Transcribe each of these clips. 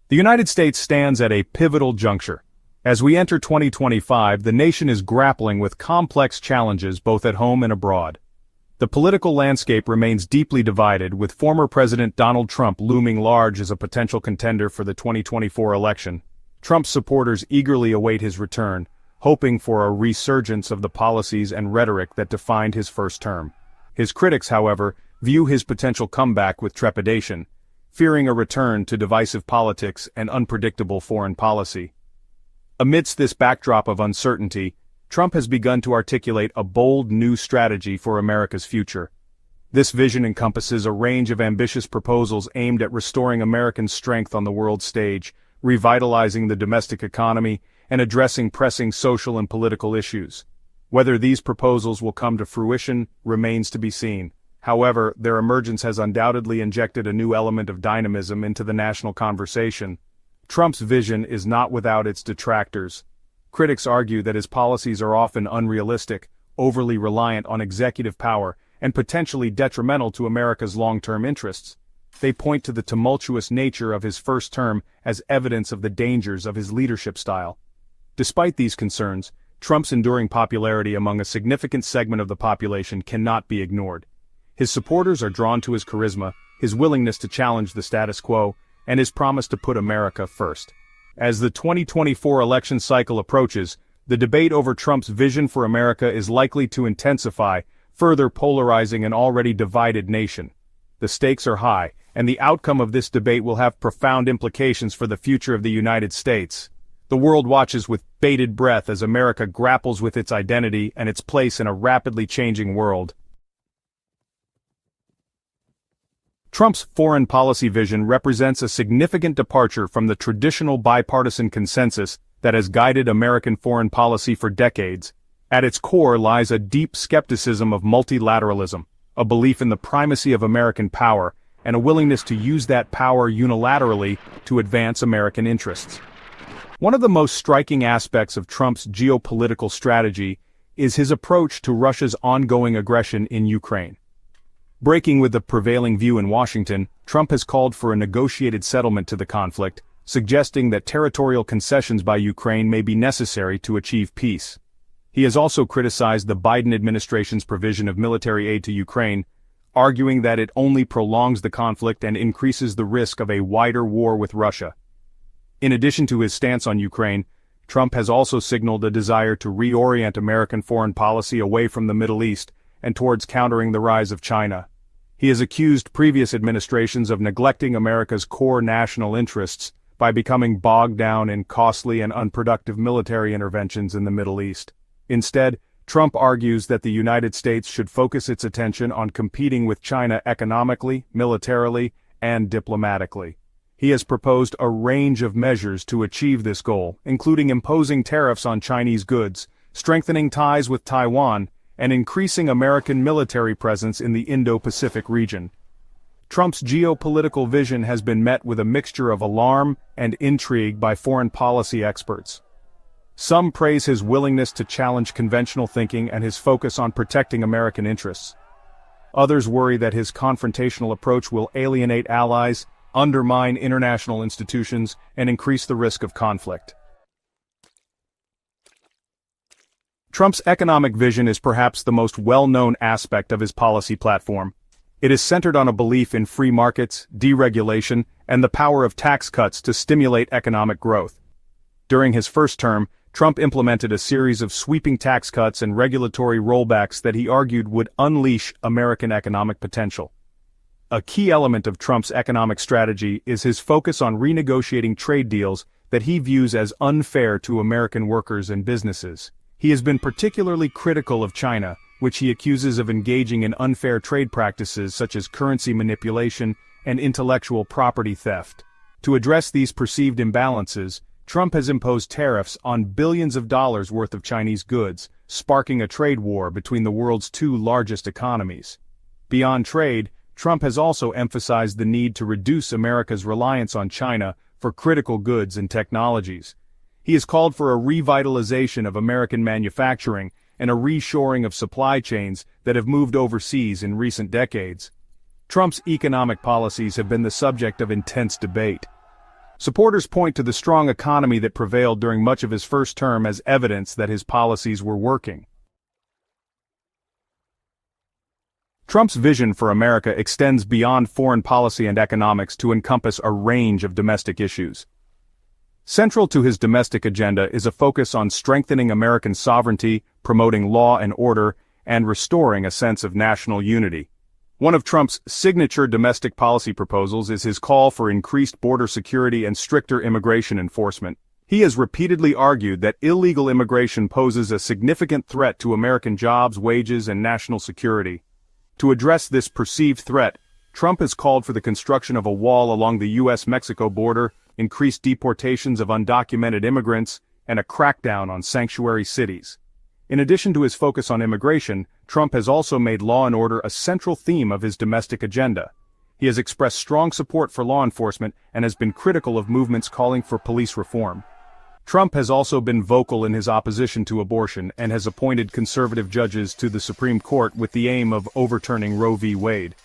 The United States stands at a pivotal juncture. As we enter 2025, the nation is grappling with complex challenges both at home and abroad. The political landscape remains deeply divided, with former President Donald Trump looming large as a potential contender for the 2024 election. Trump's supporters eagerly await his return, hoping for a resurgence of the policies and rhetoric that defined his first term. His critics, however, view his potential comeback with trepidation, fearing a return to divisive politics and unpredictable foreign policy. Amidst this backdrop of uncertainty, Trump has begun to articulate a bold new strategy for America's future. This vision encompasses a range of ambitious proposals aimed at restoring American strength on the world stage, revitalizing the domestic economy, and addressing pressing social and political issues. Whether these proposals will come to fruition remains to be seen. However, their emergence has undoubtedly injected a new element of dynamism into the national conversation. Trump's vision is not without its detractors. Critics argue that his policies are often unrealistic, overly reliant on executive power, and potentially detrimental to America's long-term interests. They point to the tumultuous nature of his first term as evidence of the dangers of his leadership style. Despite these concerns, Trump's enduring popularity among a significant segment of the population cannot be ignored. His supporters are drawn to his charisma, his willingness to challenge the status quo, and his promise to put America first. As the 2024 election cycle approaches, the debate over Trump's vision for America is likely to intensify, further polarizing an already divided nation. The stakes are high, and the outcome of this debate will have profound implications for the future of the United States. The world watches with bated breath as America grapples with its identity and its place in a rapidly changing world. Trump's foreign policy vision represents a significant departure from the traditional bipartisan consensus that has guided American foreign policy for decades. At its core lies a deep skepticism of multilateralism, a belief in the primacy of American power, and a willingness to use that power unilaterally to advance American interests. One of the most striking aspects of Trump's geopolitical strategy is his approach to Russia's ongoing aggression in Ukraine. Breaking with the prevailing view in Washington, Trump has called for a negotiated settlement to the conflict, suggesting that territorial concessions by Ukraine may be necessary to achieve peace. He has also criticized the Biden administration's provision of military aid to Ukraine, arguing that it only prolongs the conflict and increases the risk of a wider war with Russia. In addition to his stance on Ukraine, Trump has also signaled a desire to reorient American foreign policy away from the Middle East and towards countering the rise of China. He has accused previous administrations of neglecting America's core national interests by becoming bogged down in costly and unproductive military interventions in the Middle East. Instead, Trump argues that the United States should focus its attention on competing with China economically, militarily, and diplomatically. He has proposed a range of measures to achieve this goal, including imposing tariffs on Chinese goods, strengthening ties with Taiwan, and increasing American military presence in the Indo-Pacific region. Trump's geopolitical vision has been met with a mixture of alarm and intrigue by foreign policy experts. Some praise his willingness to challenge conventional thinking and his focus on protecting American interests. Others worry that his confrontational approach will alienate allies, undermine international institutions, and increase the risk of conflict. Trump's economic vision is perhaps the most well-known aspect of his policy platform. It is centered on a belief in free markets, deregulation, and the power of tax cuts to stimulate economic growth. During his first term, Trump implemented a series of sweeping tax cuts and regulatory rollbacks that he argued would unleash American economic potential. A key element of Trump's economic strategy is his focus on renegotiating trade deals that he views as unfair to American workers and businesses. He has been particularly critical of China, which he accuses of engaging in unfair trade practices such as currency manipulation and intellectual property theft. To address these perceived imbalances, Trump has imposed tariffs on billions of dollars worth of Chinese goods, sparking a trade war between the world's two largest economies. Beyond trade, Trump has also emphasized the need to reduce America's reliance on China for critical goods and technologies. He has called for a revitalization of American manufacturing and a reshoring of supply chains that have moved overseas in recent decades. Trump's economic policies have been the subject of intense debate. Supporters point to the strong economy that prevailed during much of his first term as evidence that his policies were working. Trump's vision for America extends beyond foreign policy and economics to encompass a range of domestic issues. Central to his domestic agenda is a focus on strengthening American sovereignty, promoting law and order, and restoring a sense of national unity. One of Trump's signature domestic policy proposals is his call for increased border security and stricter immigration enforcement. He has repeatedly argued that illegal immigration poses a significant threat to American jobs, wages, and national security. To address this perceived threat, Trump has called for the construction of a wall along the U.S.-Mexico border, increased deportations of undocumented immigrants, and a crackdown on sanctuary cities. In addition to his focus on immigration, Trump has also made law and order a central theme of his domestic agenda. He has expressed strong support for law enforcement and has been critical of movements calling for police reform. Trump has also been vocal in his opposition to abortion and has appointed conservative judges to the Supreme Court with the aim of overturning Roe v. Wade.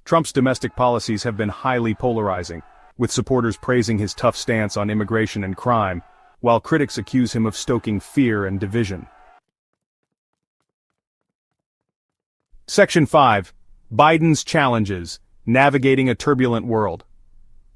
Trump's domestic policies have been highly polarizing, with supporters praising his tough stance on immigration and crime, while critics accuse him of stoking fear and division. Section 5. Biden's Challenges: Navigating a Turbulent World.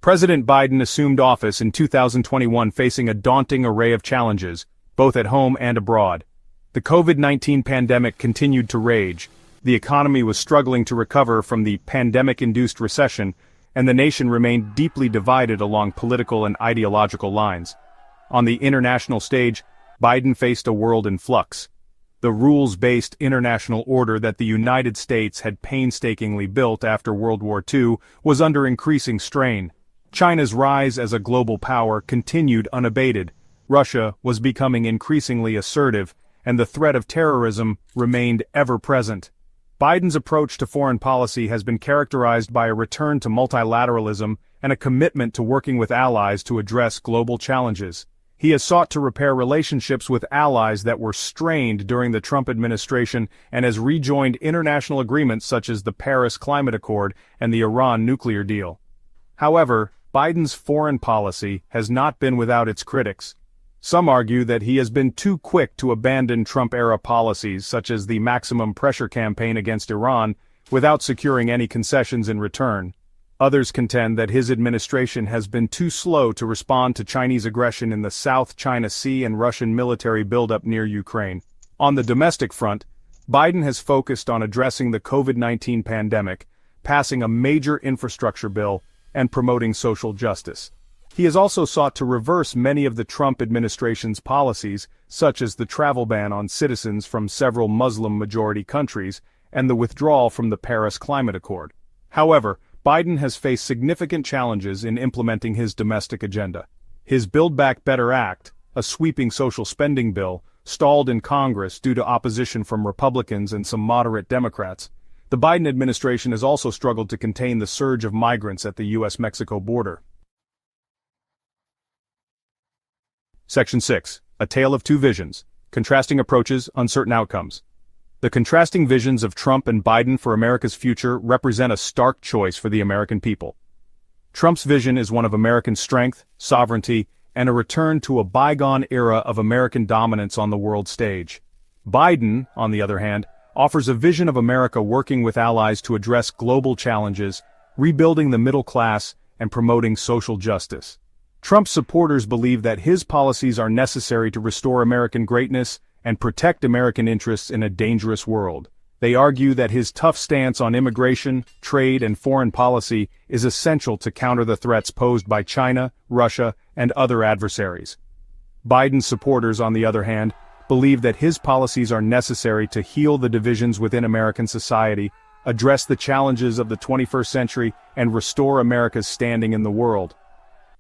President Biden assumed office in 2021 facing a daunting array of challenges, both at home and abroad. The COVID-19 pandemic continued to rage, the economy was struggling to recover from the pandemic-induced recession, and the nation remained deeply divided along political and ideological lines. On the international stage, Biden faced a world in flux. The rules-based international order that the United States had painstakingly built after World War II was under increasing strain. China's rise as a global power continued unabated, Russia was becoming increasingly assertive, and the threat of terrorism remained ever present. Biden's approach to foreign policy has been characterized by a return to multilateralism and a commitment to working with allies to address global challenges. He has sought to repair relationships with allies that were strained during the Trump administration and has rejoined international agreements such as the Paris Climate Accord and the Iran nuclear deal. However, Biden's foreign policy has not been without its critics. Some argue that he has been too quick to abandon Trump-era policies such as the maximum pressure campaign against Iran without securing any concessions in return. Others contend that his administration has been too slow to respond to Chinese aggression in the South China Sea and Russian military buildup near Ukraine. On the domestic front, Biden has focused on addressing the COVID-19 pandemic, passing a major infrastructure bill, and promoting social justice. He has also sought to reverse many of the Trump administration's policies, such as the travel ban on citizens from several Muslim-majority countries and the withdrawal from the Paris Climate Accord. However, Biden has faced significant challenges in implementing his domestic agenda. His Build Back Better Act, a sweeping social spending bill, stalled in Congress due to opposition from Republicans and some moderate Democrats. The Biden administration has also struggled to contain the surge of migrants at the U.S.-Mexico border. Section 6. A Tale of Two Visions: Contrasting Approaches, Uncertain Outcomes. The contrasting visions of Trump and Biden for America's future represent a stark choice for the American people. Trump's vision is one of American strength, sovereignty, and a return to a bygone era of American dominance on the world stage. Biden, on the other hand, offers a vision of America working with allies to address global challenges, rebuilding the middle class, and promoting social justice. Trump's supporters believe that his policies are necessary to restore American greatness and protect American interests in a dangerous world. They argue that his tough stance on immigration, trade, and foreign policy is essential to counter the threats posed by China, Russia, and other adversaries. Biden's supporters, on the other hand, believe that his policies are necessary to heal the divisions within American society, address the challenges of the 21st century, and restore America's standing in the world.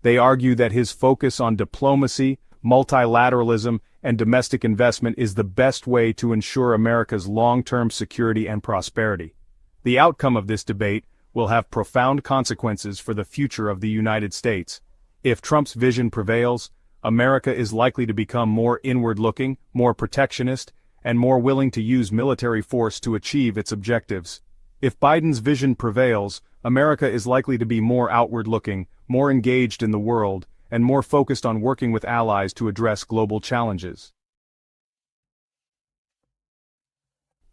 They argue that his focus on diplomacy, multilateralism, and domestic investment is the best way to ensure America's long-term security and prosperity. The outcome of this debate will have profound consequences for the future of the United States. If Trump's vision prevails, America is likely to become more inward-looking, more protectionist, and more willing to use military force to achieve its objectives. If Biden's vision prevails, America is likely to be more outward-looking, more engaged in the world, and more focused on working with allies to address global challenges.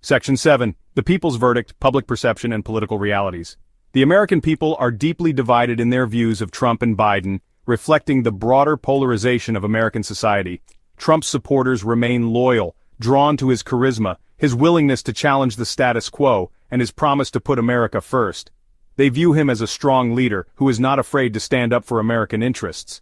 Section 7. The People's Verdict, Public Perception and Political Realities. The American people are deeply divided in their views of Trump and Biden, reflecting the broader polarization of American society. Trump's supporters remain loyal, drawn to his charisma, his willingness to challenge the status quo, and his promise to put America first. They view him as a strong leader who is not afraid to stand up for American interests.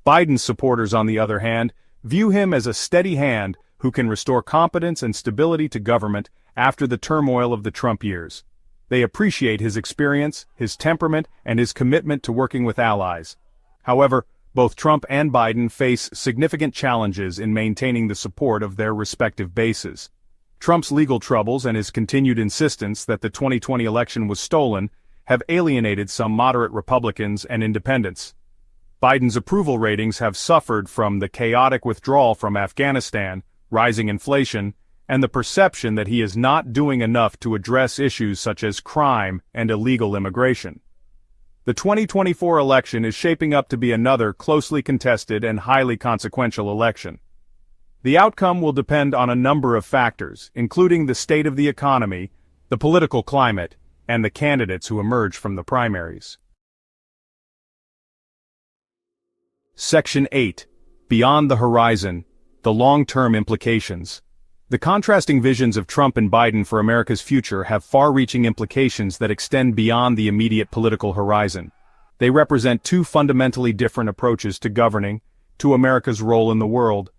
Biden's supporters, on the other hand, view him as a steady hand who can restore competence and stability to government after the turmoil of the Trump years. They appreciate his experience, his temperament, and his commitment to working with allies. However, both Trump and Biden face significant challenges in maintaining the support of their respective bases. Trump's legal troubles and his continued insistence that the 2020 election was stolen have alienated some moderate Republicans and independents. Biden's approval ratings have suffered from the chaotic withdrawal from Afghanistan, rising inflation, and the perception that he is not doing enough to address issues such as crime and illegal immigration. The 2024 election is shaping up to be another closely contested and highly consequential election. The outcome will depend on a number of factors, including the state of the economy, the political climate, and the candidates who emerge from the primaries. Section 8. Beyond the Horizon, the Long-Term Implications. The contrasting visions of Trump and Biden for America's future have far-reaching implications that extend beyond the immediate political horizon. They represent two fundamentally different approaches to governing, to America's role in the world,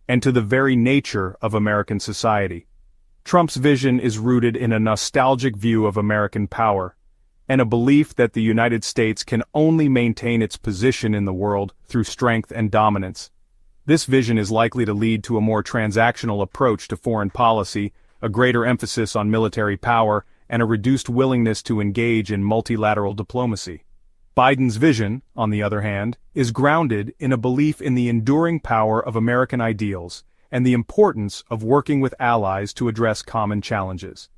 and to the very nature of American society. Trump's vision is rooted in a nostalgic view of American power, and a belief that the United States can only maintain its position in the world through strength and dominance. This vision is likely to lead to a more transactional approach to foreign policy, a greater emphasis on military power, and a reduced willingness to engage in multilateral diplomacy. Biden's vision, on the other hand, is grounded in a belief in the enduring power of American ideals and the importance of working with allies to address common challenges.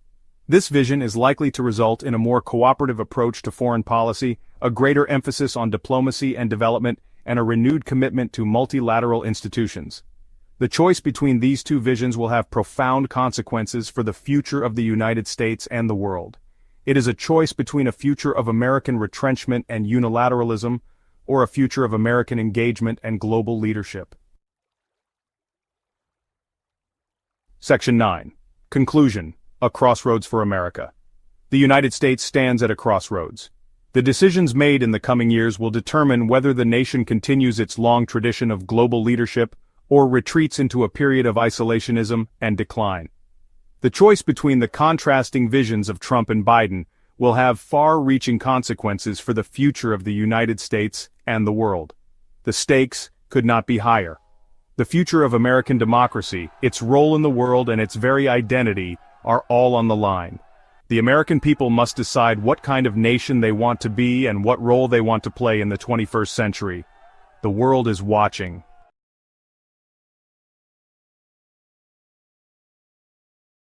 This vision is likely to result in a more cooperative approach to foreign policy, a greater emphasis on diplomacy and development, and a renewed commitment to multilateral institutions. The choice between these two visions will have profound consequences for the future of the United States and the world. It is a choice between a future of American retrenchment and unilateralism, or a future of American engagement and global leadership. Section 9. Conclusion. A crossroads for America. The United States stands at a crossroads. The decisions made in the coming years will determine whether the nation continues its long tradition of global leadership or retreats into a period of isolationism and decline. The choice between the contrasting visions of Trump and Biden will have far-reaching consequences for the future of the United States and the world. The stakes could not be higher. The future of American democracy, its role in the world, and its very identity are all on the line. The American people must decide what kind of nation they want to be and what role they want to play in the 21st century. The world is watching.